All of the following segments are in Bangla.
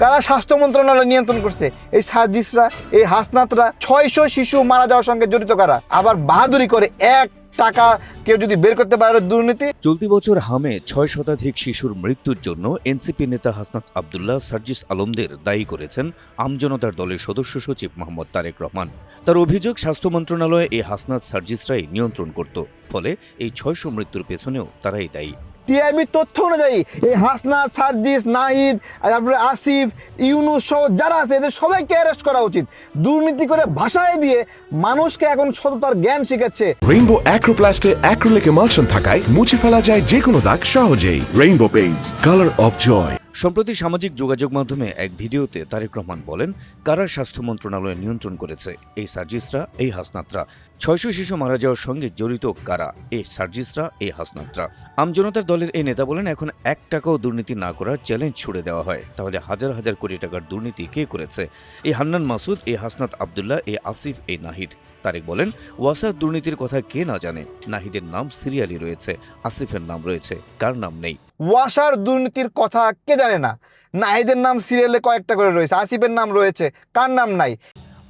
কারা স্বাস্থ্য মন্ত্রণালয় নিয়ন্ত্রণ করছে? এই সার্জিসরা, এই হাসনাতরা। 600 শিশু মারা যাওয়ার সঙ্গে জড়িত কারা? আবার বাহাদুরি করে 1 টাকা কেউ যদি বের করতে পারে দুর্নীতি। চলতি বছর হামে 6 শতাধিক শিশুর মৃত্যুর জন্য এনসিপি নেতা হাসনাত আবদুল্লাহ সার্জিস আলমদের দায়ী করেছেন আমজনতার দলের সদস্য সচিব মোহাম্মদ তারেক রহমান। তার অভিযোগ, স্বাস্থ্য মন্ত্রণালয়ে এই হাসনাত সার্জিসরাই নিয়ন্ত্রণ করত, ফলে এই 600 মৃত্যুর পেছনেও তারাই দায়ী। টিআইবি তথ্য অনুযায়ী এই হাসনাত, সার্জিস, নাহিদ, তারপরে আসিফ, ইউনুস সহ যারা আছে এদের সবাইকে অ্যারেস্ট করা উচিত। দুর্নীতি করে ভাষায় দিয়ে মানুষকে এখন সততার জ্ঞান শিখাচ্ছে। রেইনবো অ্যাক্রোপ্লাস্টে অ্যাক্রিলিক এমালশন থাকায় মুছে ফেলা যায় যে কোনো দাগ সহজেই। Rainbow paints, colour of joy. সম্প্রতি সামাজিক যোগাযোগ মাধ্যমে এক ভিডিওতে তারেক রহমান বলেন, কারা স্বাস্থ্য মন্ত্রণালয় নিয়ন্ত্রণ করেছে? এই সার্জিসরা, এই হাসনাতরা। 600 শিশু মারা যাওয়ার সঙ্গে জড়িত কারা? এই সার্জিসরা, এই হাসনাতরা। আমজনতার দলের এই নেতা বলেন, এখন 1 টাকাও দুর্নীতি না করার চ্যালেঞ্জ ছুড়ে দেওয়া হয়, তাহলে হাজার হাজার কোটি টাকার দুর্নীতি কে করেছে? এই হান্নান মাসুদ, এই হাসনাত আবদুল্লাহ, এই আসিফ, এই নাহিদ। তারেক বলেন, ওয়াসার দুর্নীতির কথা কে না জানে? নাহিদের নাম সিরিয়ালি রয়েছে, আসিফের নাম রয়েছে, কার নাম নেই? ওয়াসার দুর্নীতির কথা কে জানে না? নাহিদের নাম সিরিয়ালে কয়েকটা করে রয়েছে, আসিফের নাম রয়েছে, কার নাম নাই?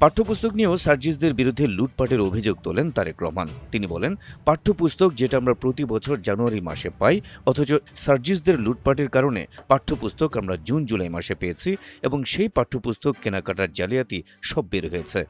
পাঠ্যপুস্তক নিয়েও সার্জিসদের বিরুদ্ধে লুটপাটের অভিযোগ তোলেন তারেক রহমান। তিনি বলেন, পাঠ্যপুস্তক যেটা আমরা প্রতি বছর জানুয়ারি মাসে পাই, অথচ সার্জিসদের লুটপাটের কারণে পাঠ্যপুস্তক আমরা জুন জুলাই মাসে পেয়েছি, এবং সেই পাঠ্যপুস্তক কেনাকাটার জালিয়াতি সব বের হয়েছে।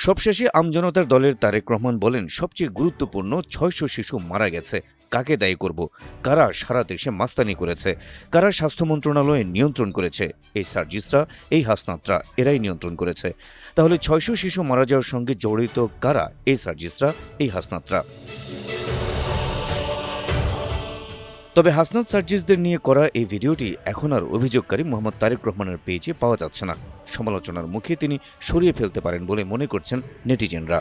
সবশেষে আমজনতার দলের তারেক রহমান বলেন, সবচেয়ে গুরুত্বপূর্ণ, 600 শিশু মারা গেছে। কাকে দায়ী করব? কারা সারা দেশে মাস্তানি করেছে? কারা স্বাস্থ্য মন্ত্রণালয়ে নিয়ন্ত্রণ করেছে? এই সার্জিসরা, এই হাসনাতরা, এরাই নিয়ন্ত্রণ করেছে। তাহলে 600 শিশু মারা যাওয়ার সঙ্গে জড়িত কারা? এই সার্জিসরা, এই হাসনাতরা। তবে হাসনাত সার্জিসদের নিয়ে করা এই ভিডিওটি এখন আর অভিযোগকারী মোহাম্মদ তারেক রহমানের পেজে পাওয়া যাচ্ছে না। সমালোচনার মুখে তিনি সরিয়ে ফেলতে পারেন বলে মনে করছেন নেটিজেনরা।